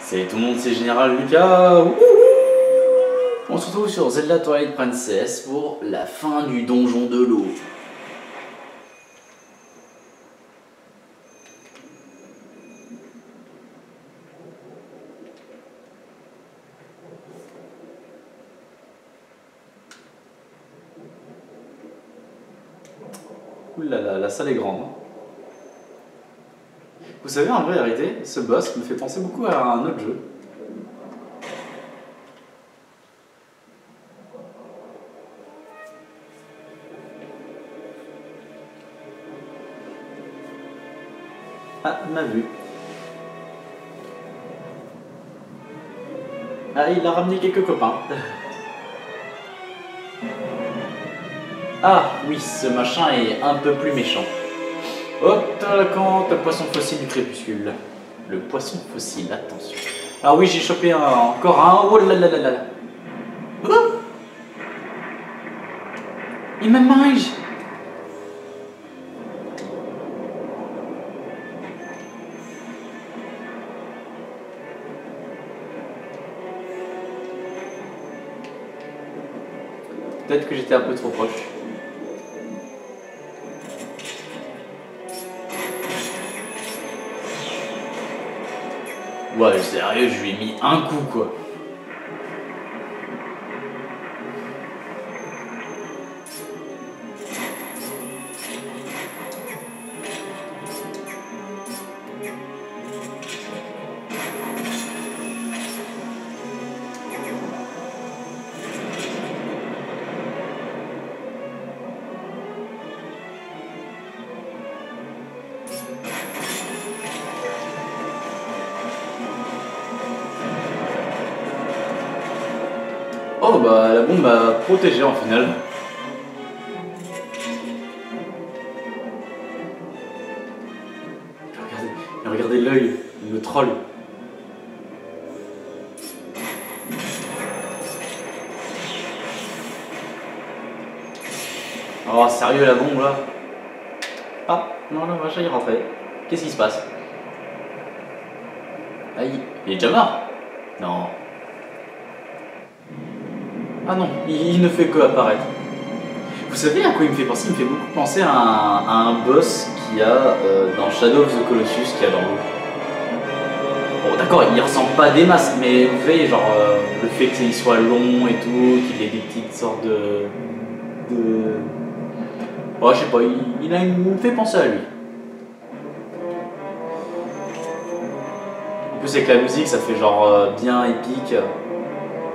Salut tout le monde, c'est Général Lucas. Wouhou. On se retrouve sur Zelda Twilight Princess pour la fin du donjon de l'eau. Oulala, la salle est grande. Vous savez, en vrai, vérité, ce boss me fait penser beaucoup à un autre jeu. Ah, il m'a vu. Ah, il a ramené quelques copains. Ah, oui, ce machin est un peu plus méchant. Hop, quand le poisson fossile du crépuscule. Le poisson fossile, attention. Ah oui, j'ai chopé encore un. Oh là là là là. Oh, il me mange. Peut-être que j'étais un peu trop proche. Ouais, sérieux, je lui ai mis un coup, quoi. Oh bah la bombe m'a protégé en final. Regardez l'œil, le troll. Oh sérieux la bombe là. Ah non le machin il est rentré. Qu'est-ce qui se passe? Aïe, il est déjà mort? Non. Ah non, il ne fait que apparaître. Vous savez à quoi il me fait penser? Il me fait beaucoup penser à un boss qu'il y a dans Shadow of the Colossus qu'il y a dans l'eau. Bon d'accord, il ressemble pas à des masques, mais vous voyez genre le fait qu'il soit long et tout, qu'il ait des petites sortes de... Oh je sais pas, il me fait penser à lui. En plus avec la musique ça fait genre bien épique.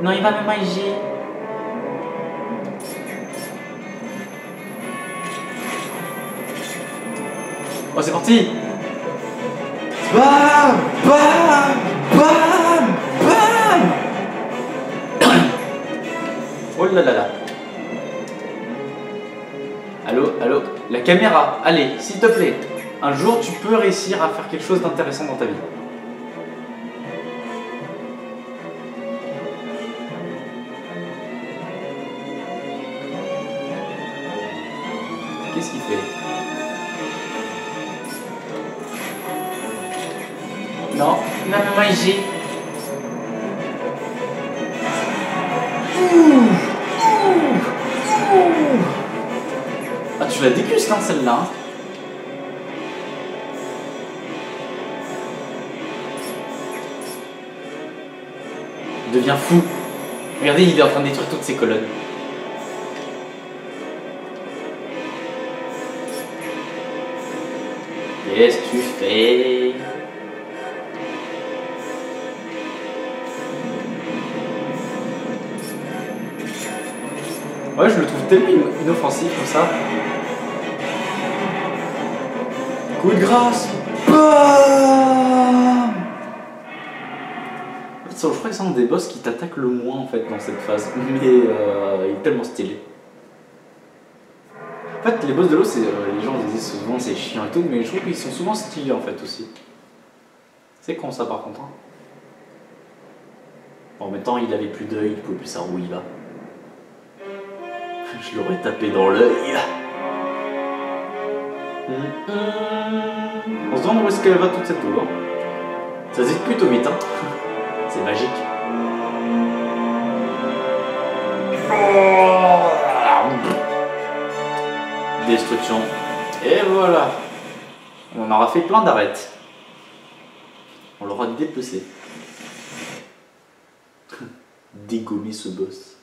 Non il va me manger. Oh c'est parti. Bam bam bam bam. Oh là là là. Allô, allô, la caméra, allez, s'il te plaît. Un jour tu peux réussir à faire quelque chose d'intéressant dans ta vie. Qu'est-ce qu'il fait? Non, il va me manger. Ah, tu la dégustes, hein, celle-là. Hein. Il devient fou. Regardez, il est en train de détruire toutes ses colonnes. Qu'est-ce que tu fais? Ouais, je le trouve tellement inoffensif comme ça. Coup de grâce. Bam. En fait, je crois que c'est un des boss qui t'attaque le moins en fait dans cette phase, mais il est tellement stylé. En fait, les boss de l'eau, c'est les gens disent souvent c'est chiant et tout, mais je trouve qu'ils sont souvent stylés en fait aussi. C'est con ça par contre. Hein. Bon, en même temps, il avait plus d'œil, il pouvait plus savoir où il va. Je l'aurais tapé dans l'œil. On se demande où est-ce qu'elle va toute cette eau. Hein. Ça zite plutôt vite. Hein. destruction. Et voilà. On aura fait plein d'arêtes. On l'aura dépecé. Dégommer ce boss.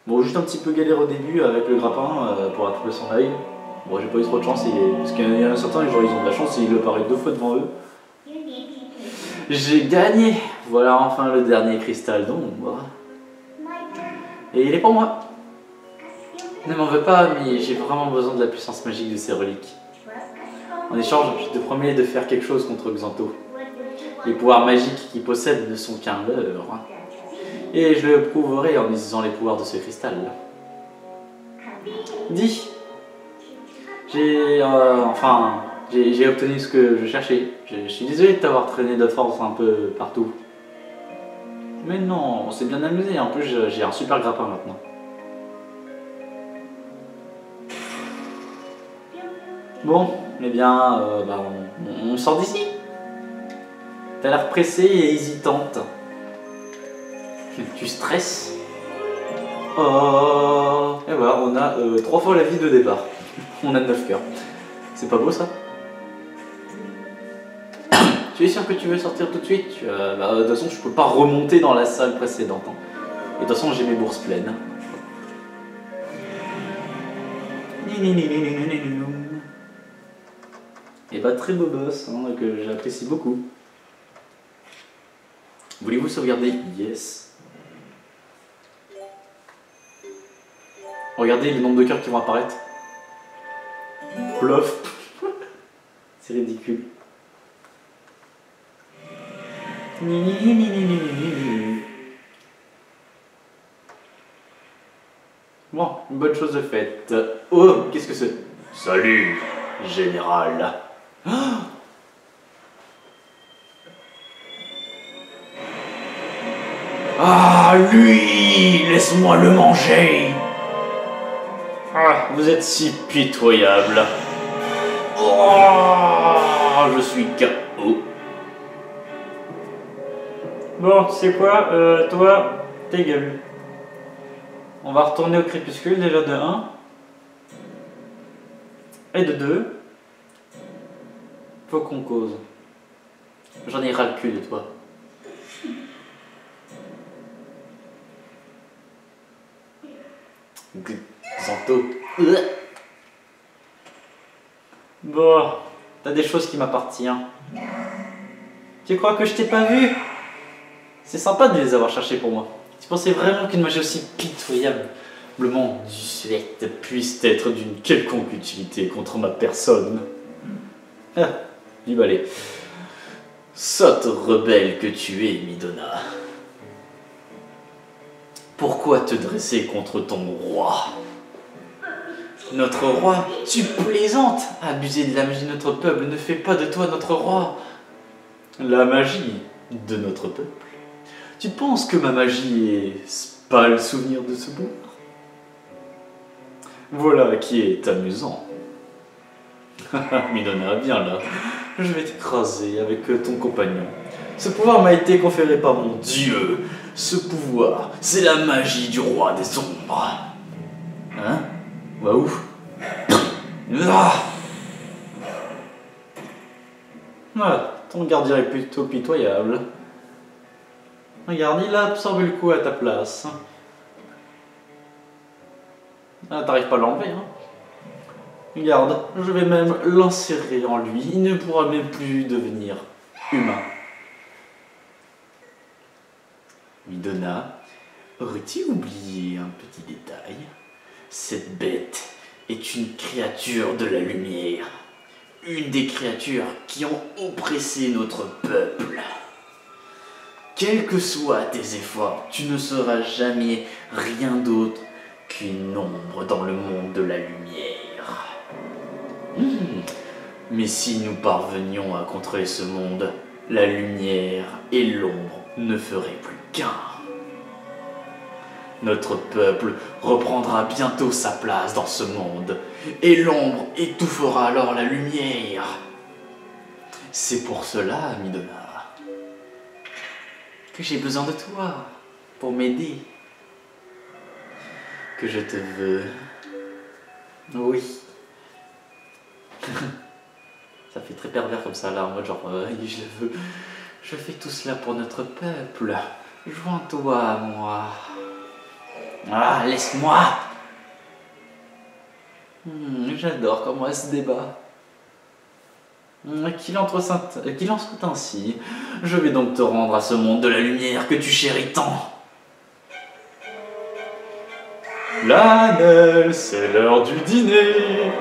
Bon, juste un petit peu galère au début avec le grappin pour attraper son œil. Bon, j'ai pas eu trop de chance, parce qu'il y en a certains, genre, ils ont de la chance et il apparaît 2 fois devant eux. J'ai gagné. Voilà enfin le dernier cristal d'ombre. Et il est pour moi. Ne m'en veux pas, mais j'ai vraiment besoin de la puissance magique de ces reliques. En échange, je te promets de faire quelque chose contre Xanto. Les pouvoirs magiques qu'il possède ne sont qu'un leurre. Et je le prouverai en utilisant les pouvoirs de ce cristal. Dis. J'ai obtenu ce que je cherchais. Je suis désolé de t'avoir traîné de force un peu partout. Mais non, on s'est bien amusé. En plus, j'ai un super grappin maintenant. Bon, eh bien, on sort d'ici. T'as l'air pressée et hésitante. Tu stresses. Oh. Et voilà, on a 3 fois la vie de départ. On a 9 cœurs. C'est pas beau ça? Tu es sûr que tu veux sortir tout de suite? De toute façon, je peux pas remonter dans la salle précédente. Hein. Et de toute façon, j'ai mes bourses pleines. Et bah, très beau boss, hein, que j'apprécie beaucoup. Voulez-vous sauvegarder? Yes. Regardez le nombre de cœurs qui vont apparaître. Plof. C'est ridicule. Bon, une bonne chose de faite. Oh, qu'est-ce que c'est? Salut, général. Ah, lui, laisse-moi le manger. Ah, vous êtes si pitoyable. Oh, je suis KO. Bon, tu sais quoi, toi, ta gueule. On va retourner au crépuscule déjà de 1. Et de 2. Faut qu'on cause. J'en ai ras le cul de toi. Xanto. Bon, t'as des choses qui m'appartiennent. Tu crois que je t'ai pas vu? C'est sympa de les avoir cherchés pour moi. Tu pensais vraiment qu'une magie aussi pitoyablement dissuète puisse être d'une quelconque utilité contre ma personne? Ah, du balai. Sotte rebelle que tu es, Midona. Pourquoi te dresser contre ton roi? Notre roi? Tu plaisantes! Abuser de la magie de notre peuple ne fait pas de toi notre roi. La magie de notre peuple? Tu penses que ma magie est pas le souvenir de ce bourg? Voilà qui est amusant. Midona, viens là. Je vais t'écraser avec ton compagnon. Ce pouvoir m'a été conféré par mon dieu. Ce pouvoir, c'est la magie du roi des ombres. Hein? Waouh! Ah, ton gardien est plutôt pitoyable. Regarde, il a absorbé le coup à ta place. Ah, t'arrives pas à l'enlever, hein? Regarde, je vais même l'insérer en lui. Il ne pourra même plus devenir humain. Midona, aurais-tu oublié un petit détail? Cette bête est une créature de la lumière. Une des créatures qui ont oppressé notre peuple. Quels que soient tes efforts, tu ne seras jamais rien d'autre qu'une ombre dans le monde de la lumière. Mais si nous parvenions à contrôler ce monde, la lumière et l'ombre ne feraient plus qu'un. Notre peuple reprendra bientôt sa place dans ce monde, et l'ombre étouffera alors la lumière. C'est pour cela, Midona, que j'ai besoin de toi, pour m'aider, que je te veux Oui. Ça fait très pervers comme ça, là, en mode genre, je fais tout cela pour notre peuple. Joins-toi à moi. Ah, laisse-moi. J'adore comment elle se débat. Qu'il en soit ainsi. Je vais donc te rendre à ce monde de la lumière que tu chéris tant. Lannel, c'est l'heure du dîner.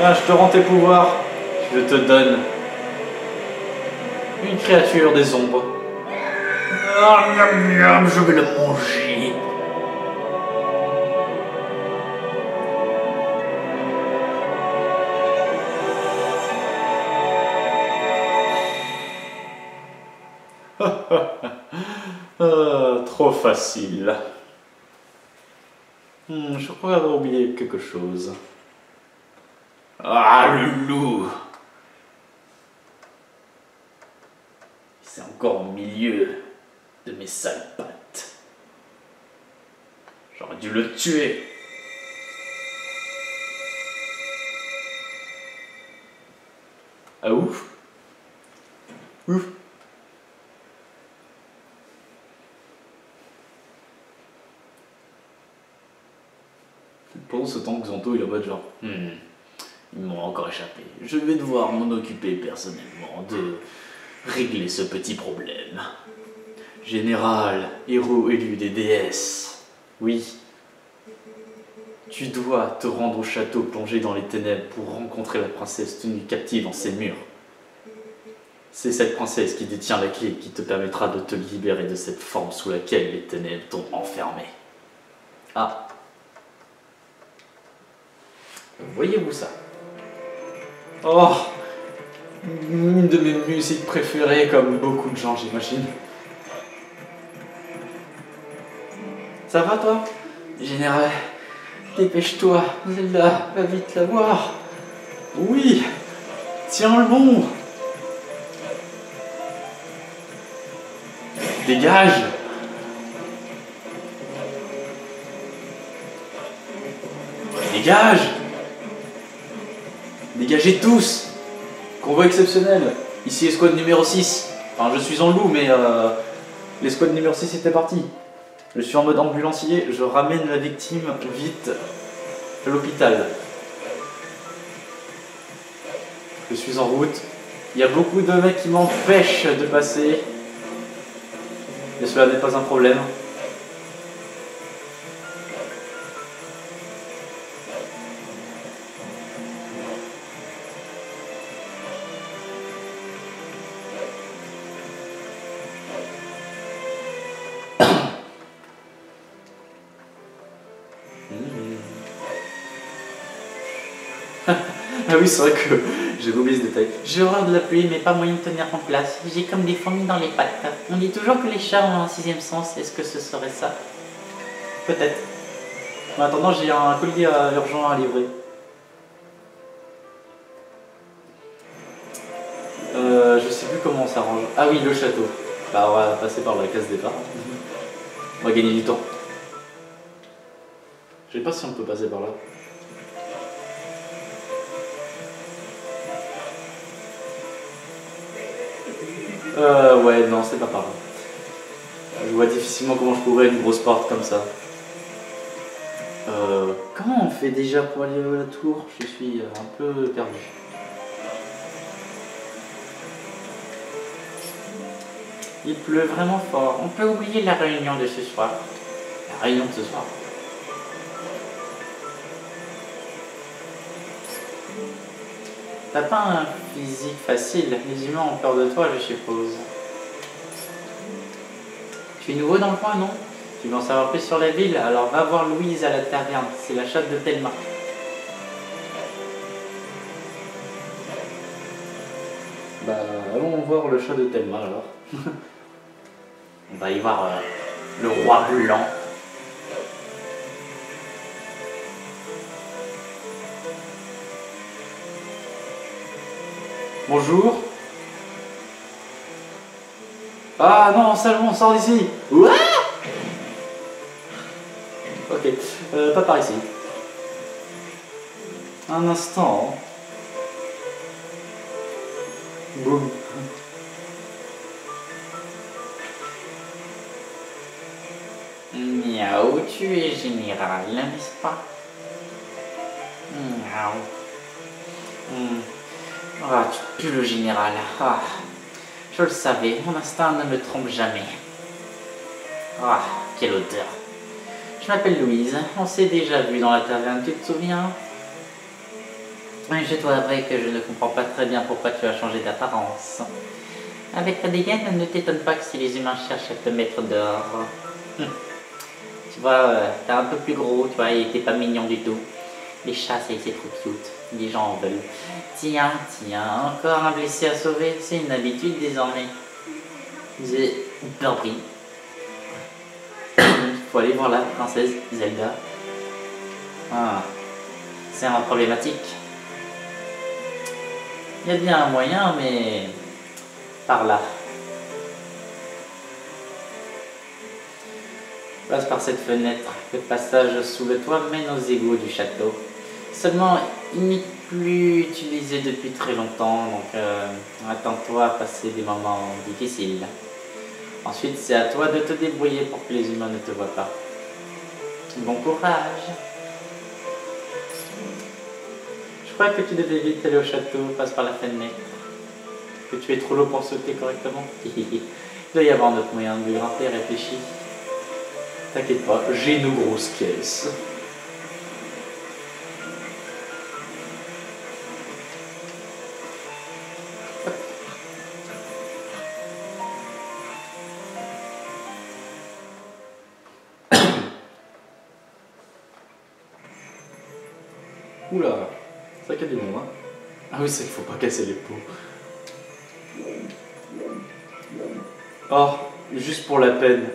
Ah, je te rends tes pouvoirs. Je te donne une créature des ombres. Ah, miam, miam, je vais le manger. Trop facile. Je crois avoir oublié quelque chose. Ah, le loup! C'est encore au milieu de mes sales pattes. J'aurais dû le tuer. Ah ouf! Ouf! Pendant ce temps, Xanto il est en mode genre ils m'ont encore échappé. Je vais devoir m'en occuper personnellement de régler ce petit problème. Général, héros élu des déesses. Oui. Tu dois te rendre au château plongé dans les ténèbres pour rencontrer la princesse tenue captive en ses murs. C'est cette princesse qui détient la clé qui te permettra de te libérer de cette forme sous laquelle les ténèbres t'ont enfermé. Ah. Voyez-vous ça? Oh, une de mes musiques préférées, comme beaucoup de gens, j'imagine. Ça va, toi? Général, dépêche-toi, Zelda, va vite la voir. Oui, tiens le bon. Dégage. Dégage. Dégagez tous. Convoi exceptionnel. Ici escouade numéro 6. Enfin, je suis en loup, mais l'escouade numéro 6 était partie. Je suis en mode ambulancier, je ramène la victime vite à l'hôpital. Je suis en route. Il y a beaucoup de mecs qui m'empêchent de passer. Mais cela n'est pas un problème. Ah oui, c'est vrai que j'avais oublié ce détail. J'ai horreur de la pluie, mais pas moyen de tenir en place. J'ai comme des fourmis dans les pattes. On dit toujours que les chats ont un sixième sens. Est-ce que ce serait ça? Peut-être. En attendant, j'ai un colis urgent à livrer. Je sais plus comment on s'arrange. Ah oui, le château. Bah, on va passer par la case départ. On va gagner du temps. Je sais pas si on peut passer par là. Ouais, non, c'est pas par là. Je vois difficilement comment je pourrais une grosse porte comme ça. Comment on fait déjà pour aller à la tour? Je suis un peu perdu. Il pleut vraiment fort. On peut oublier la réunion de ce soir. La réunion de ce soir. T'as pas un physique facile. Les humains ont peur de toi, je suppose. Tu es nouveau dans le coin, non? Tu veux en savoir plus sur la ville? Alors va voir Louise à la taverne. C'est la chatte de Thelma. Bah, allons voir le chat de Thelma alors. On va y voir le roi blanc. Bonjour. Ah non, Salomon, sors d'ici. Ouah. Ok, pas par ici. Un instant. Boum. Miaou, tu es général, n'est-ce pas? Miaou. Ah, tu pues le général. Ah, je le savais, mon instinct ne me trompe jamais. Ah, quelle odeur. Je m'appelle Louise, on s'est déjà vu dans la taverne, tu te souviens? Je dois avouer que je ne comprends pas très bien pourquoi tu as changé d'apparence. Avec ta dégaine, ne t'étonne pas que si les humains cherchent à te mettre dehors. Tu vois, t'es un peu plus gros, tu vois, et t'es pas mignon du tout. Les chats, c'est trop cute, les gens en veulent. Tiens, encore un blessé à sauver, c'est une habitude désormais. J'ai bien pris. Faut aller voir la princesse Zelda. Ah, c'est un problématique. Il y a bien un moyen, mais par là. Passe par cette fenêtre. Le passage sous le toit mène aux égouts du château. Seulement, il n'est plus utilisé depuis très longtemps, donc attends-toi à passer des moments difficiles. Ensuite, c'est à toi de te débrouiller pour que les humains ne te voient pas. Bon courage. Je crois que tu devais vite aller au château, passe par la fenêtre. Que tu es trop lourd pour sauter correctement. Il doit y avoir un autre moyen de grimper, réfléchis. T'inquiète pas, j'ai une grosse caisse. Oula, ça qu'il y a du monde, hein. Ah oui, c'est qu'il faut pas casser les pots. Oh, juste pour la peine.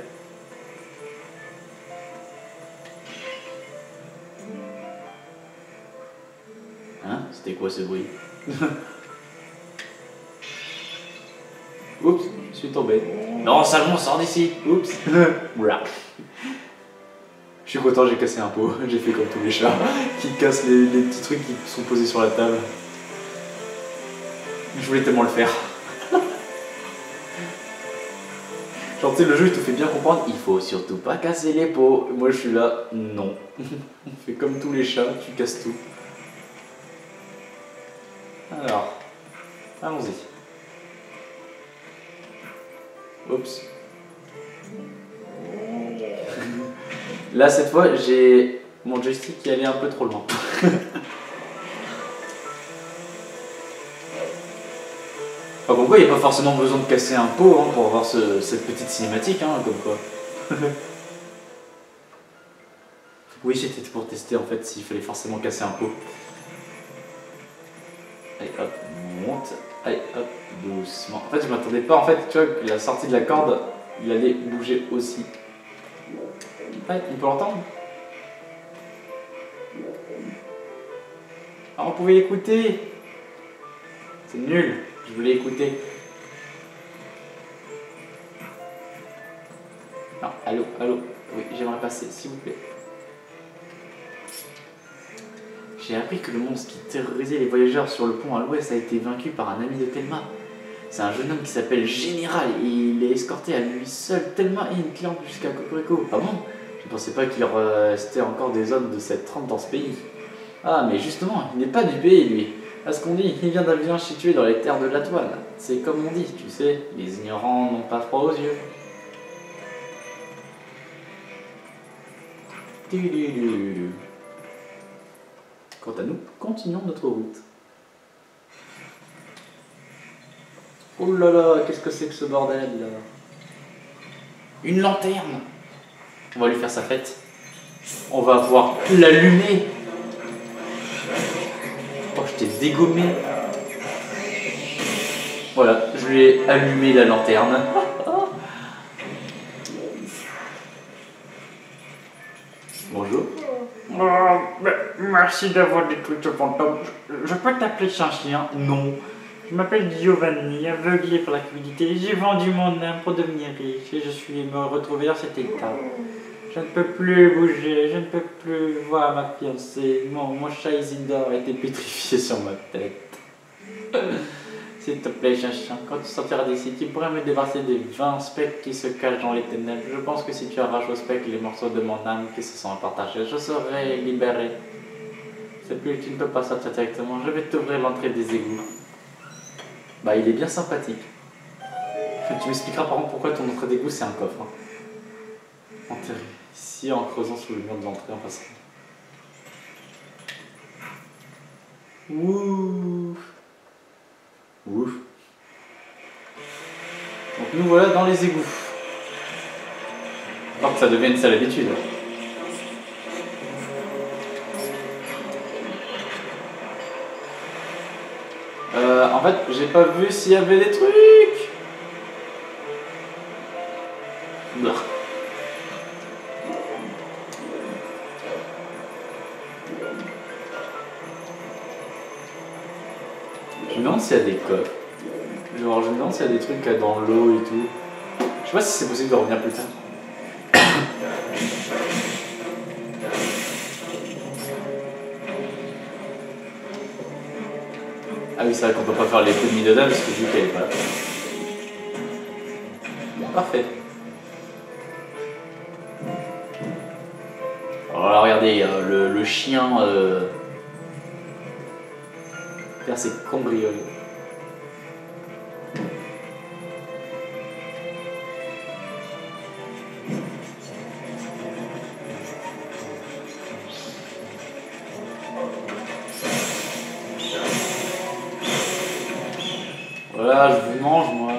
Hein? C'était quoi ce bruit? Oups, je suis tombé. Non, Salmon, sors d'ici. Oups. Je suis content, j'ai cassé un pot. J'ai fait comme tous les chats qui cassent les petits trucs qui sont posés sur la table. Je voulais tellement le faire. Genre, tu sais, le jeu il te fait bien comprendre, il faut surtout pas casser les pots. Moi je suis là, non. On fait comme tous les chats, tu casses tout. Alors, allons-y. Oups. Là, cette fois, j'ai mon joystick qui allait un peu trop loin. Enfin, comme quoi, il n'y a pas forcément besoin de casser un pot hein, pour avoir cette petite cinématique, hein, comme quoi. Oui, c'était pour tester en fait s'il fallait forcément casser un pot. Allez hop, on monte. Allez hop, doucement. En fait, je m'attendais pas, en fait, tu vois, que la sortie de la corde, il allait bouger aussi. Ouais, on peut l'entendre. Ah, on pouvait l'écouter. C'est nul, je voulais écouter. Non, allô, allô. Oui, j'aimerais passer, s'il vous plaît. J'ai appris que le monstre qui terrorisait les voyageurs sur le pont à l'ouest a été vaincu par un ami de Thelma. C'est un jeune homme qui s'appelle Général et il est escorté à lui seul. Thelma et une cliente jusqu'à Cocorico. Ah bon? Je ne pensais pas qu'il restait encore des hommes de cette trempe dans ce pays. Ah, mais justement, il n'est pas du pays, lui. À ce qu'on dit, il vient d'un village situé dans les terres de Latoine. C'est comme on dit, tu sais, les ignorants n'ont pas froid aux yeux. Quant à nous, continuons notre route. Oh là là, qu'est-ce que c'est que ce bordel là? Une lanterne! On va lui faire sa fête. On va pouvoir l'allumer. Oh, je t'ai dégommé. Voilà, je lui ai allumé la lanterne. Bonjour. Oh, merci d'avoir détruit ce fantôme. Je peux t'appeler chien? Non. Je m'appelle Giovanni, aveuglé par la cupidité. J'ai vendu mon âme pour devenir riche et je suis me retrouvé dans cet état. Je ne peux plus bouger, je ne peux plus voir ma fiancée. Mon chat Isidore a été pétrifié sur ma tête. S'il te plaît, chien, quand tu sortiras d'ici, tu pourrais me débarrasser des 20 spectres qui se cachent dans les ténèbres. Je pense que si tu arraches au spectre les morceaux de mon âme qui se sont partagés, je serai libéré. C'est plus, tu ne peux pas sortir directement. Je vais t'ouvrir l'entrée des égouts. Bah, il est bien sympathique. Tu m'expliqueras par contre pourquoi ton entrée d'égout c'est un coffre. Hein. Enterré ici en creusant sous le mur de l'entrée en passant. Ouf. Ouf. Donc nous voilà dans les égouts. Alors que ça devient une sale habitude. En fait, j'ai pas vu s'il y avait des trucs. Non. Je me demande s'il y a des coffres. Genre, je me demande s'il y a des trucs dans l'eau et tout. Je sais pas si c'est possible de revenir plus tard. Ah oui, c'est vrai qu'on peut pas faire les coups de Midodin parce que vu qu'elle est pas là. Parfait. Alors là, regardez, le chien faire ses cambrioles. Voilà, je vous mange, moi.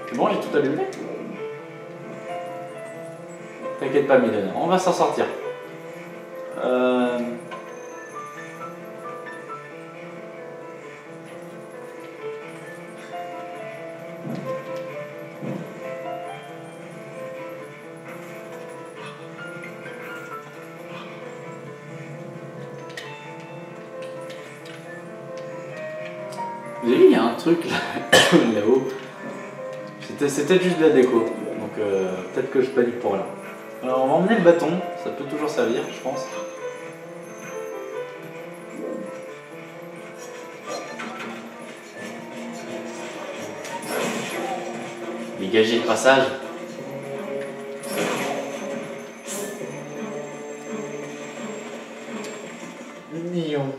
C'est bon, j'ai tout allumé. T'inquiète pas, Milena, on va s'en sortir. Vous avez vu, il y a un truc là, là-haut. C'était juste de la déco. Donc peut-être que je panique pour là. Alors on va emmener le bâton, ça peut toujours servir, je pense. Dégager le passage. Mignon.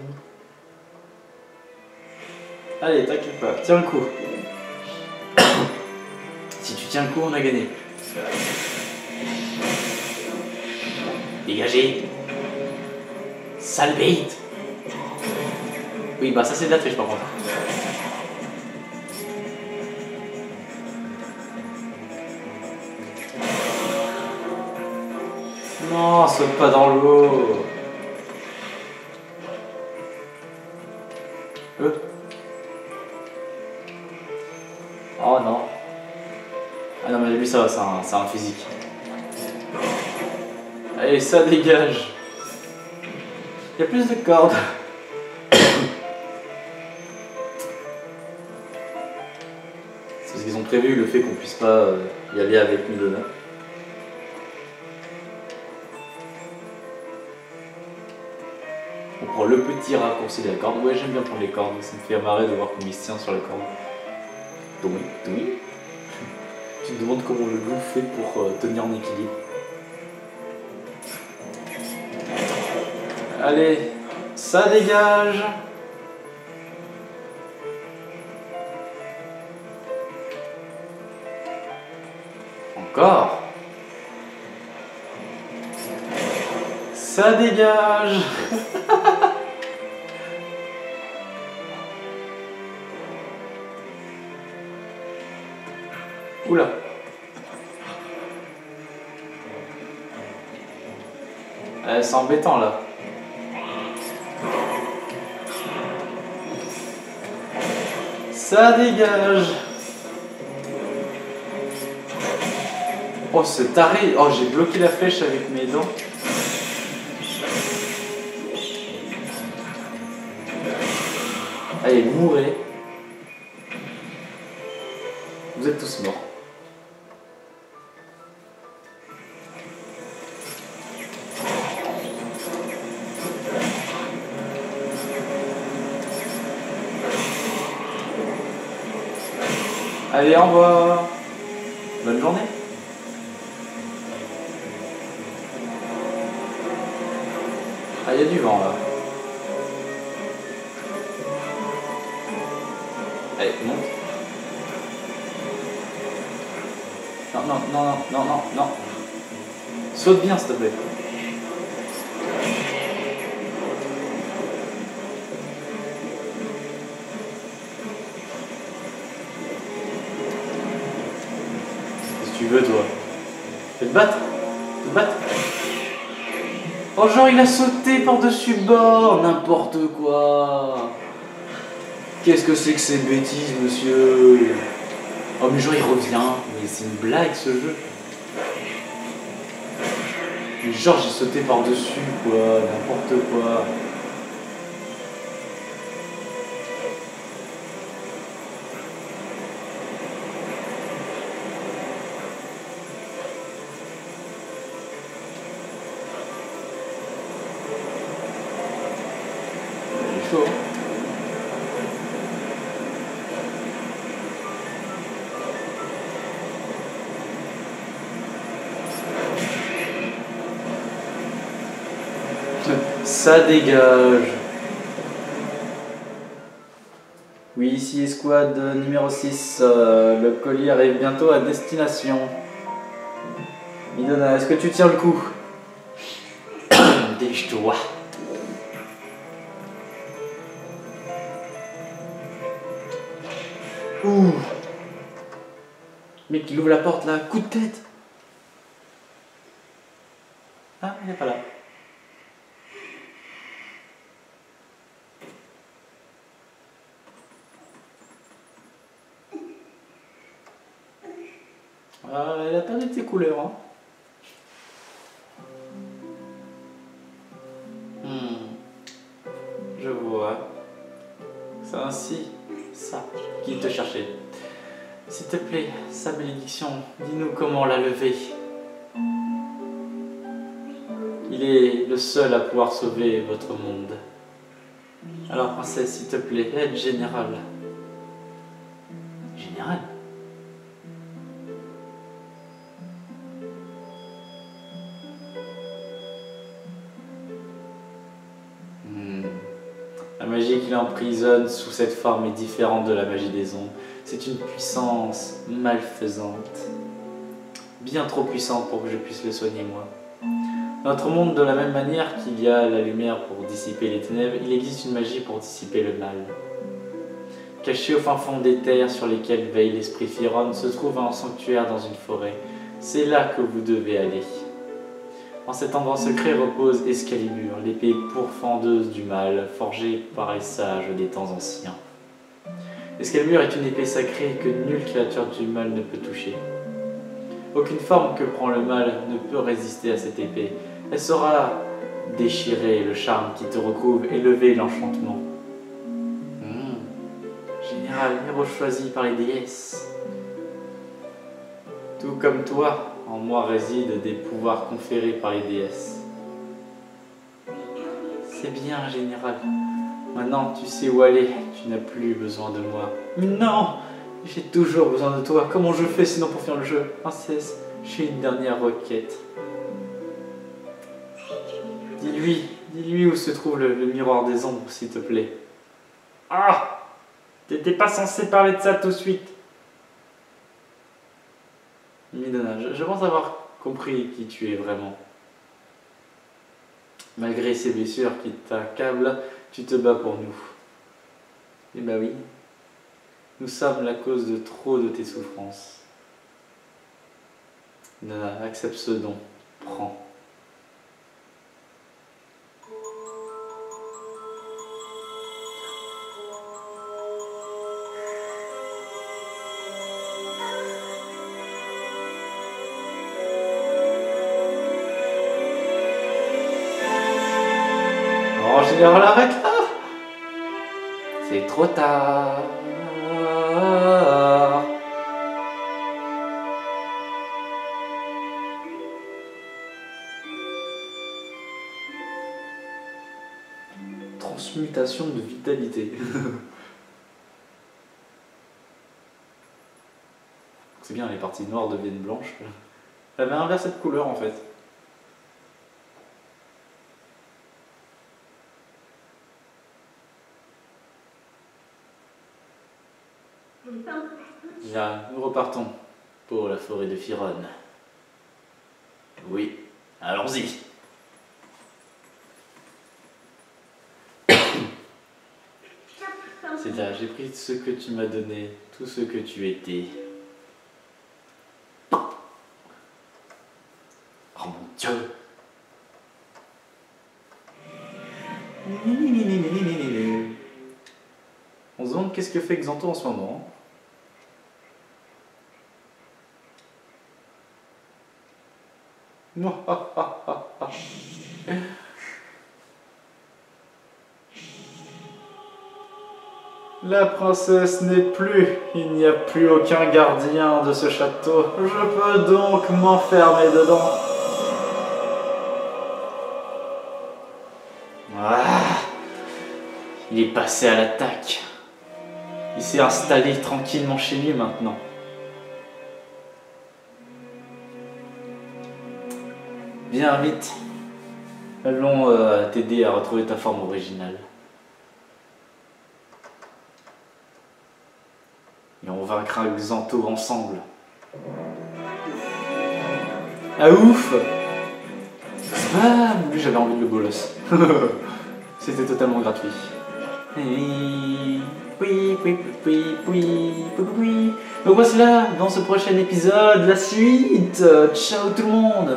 Allez, t'inquiète pas, tiens le coup. Si tu tiens le coup, on a gagné. Dégagez. Sale bait. Oui, bah ça c'est de la triche par contre. Non, saute pas dans l'eau. Oh non. Ah non mais lui ça va, c'est un physique. Allez, ça dégage. Il y a plus de cordes. C'est parce qu'ils ont prévu le fait qu'on puisse pas y aller avec Midona. On prend le petit raccourci de la corde. Ouais, j'aime bien prendre les cordes, ça me fait marrer de voir comment il se tient sur la corde. Oui. Tu te demandes comment le loup fait pour tenir en équilibre. Allez, ça dégage. Encore. Ça dégage. Oula. C'est embêtant là. Ça dégage. Oh, ce taré. Oh, j'ai bloqué la flèche avec mes dents. Allez, mourrez. Vous êtes tous morts. Allez, au revoir. Bonne journée. Ah, il y a du vent là. Allez, monte. Non, non, non, non, non, non, non. Saute bien, s'il te plaît. Qu'est-ce que tu veux, toi? Fais te battre? Fais te battre? Oh, genre, il a sauté par-dessus bord. N'importe quoi. Qu'est-ce que c'est que ces bêtises, monsieur? Oh, mais genre, il revient. Mais c'est une blague, ce jeu. Mais genre, j'ai sauté par-dessus, quoi. N'importe quoi. C'est chaud, hein. Ça dégage. Oui, ici escouade numéro 6. Le colis arrive bientôt à destination. Midona, est-ce que tu tiens le coup? Dèche-toi. Ouh. Mec, il ouvre la porte là, coup de tête. Ah, il n'est pas là. Ah, elle a perdu de ses couleurs, hein. Je vois. C'est ainsi, ça, qu'il te cherchait. S'il te plaît, sa bénédiction, dis-nous comment la lever. Il est le seul à pouvoir sauver votre monde. Alors, princesse, s'il te plaît, aide générale. Général? La magie qui l'emprisonne sous cette forme est différente de la magie des ombres. C'est une puissance malfaisante. Bien trop puissante pour que je puisse le soigner moi. Dans notre monde, de la même manière qu'il y a la lumière pour dissiper les ténèbres, il existe une magie pour dissiper le mal. Caché au fin fond des terres sur lesquelles veille l'esprit Firon, se trouve un sanctuaire dans une forêt. C'est là que vous devez aller. En cet endroit secret repose Excalibur, l'épée pourfendeuse du mal, forgée par les sages des temps anciens. Excalibur est une épée sacrée que nulle créature du mal ne peut toucher. Aucune forme que prend le mal ne peut résister à cette épée. Elle saura déchirer le charme qui te recouvre et lever l'enchantement. Général, héros choisi par les déesses. Tout comme toi, en moi résident des pouvoirs conférés par les déesses. C'est bien, général. Maintenant, tu sais où aller. Tu n'as plus besoin de moi. Mais non! J'ai toujours besoin de toi. Comment je fais sinon pour faire le jeu? Princesse, j'ai une dernière requête. Dis-lui où se trouve le miroir des ombres, s'il te plaît. Ah! T'étais pas censé parler de ça tout de suite. Midona, je pense avoir compris qui tu es vraiment. Malgré ces blessures qui t'accablent, tu te bats pour nous. Eh ben oui, nous sommes la cause de trop de tes souffrances. Midona, accepte ce don, prends. Et alors l'arrête là. C'est trop tard. Transmutation de vitalité. C'est bien, les parties noires deviennent blanches. J'avais inversé de couleur en fait. Bien, nous repartons pour la forêt de Fironne. Oui, allons-y. C'est là, j'ai pris ce que tu m'as donné, tout ce que tu étais. Oh mon Dieu! On se demande qu'est-ce que fait Xanto en ce moment. La princesse n'est plus, il n'y a plus aucun gardien de ce château. Je peux donc m'enfermer dedans. Ah, il est passé à l'attaque. Il s'est installé tranquillement chez lui maintenant. Viens vite. Allons t'aider à retrouver ta forme originale. Et on vaincra Xanto ensemble. Ah ouf! Ah, lui j'avais envie de le bolos. C'était totalement gratuit. Oui, oui, oui, oui, oui, oui. Donc voici là, dans ce prochain épisode, la suite. Ciao tout le monde!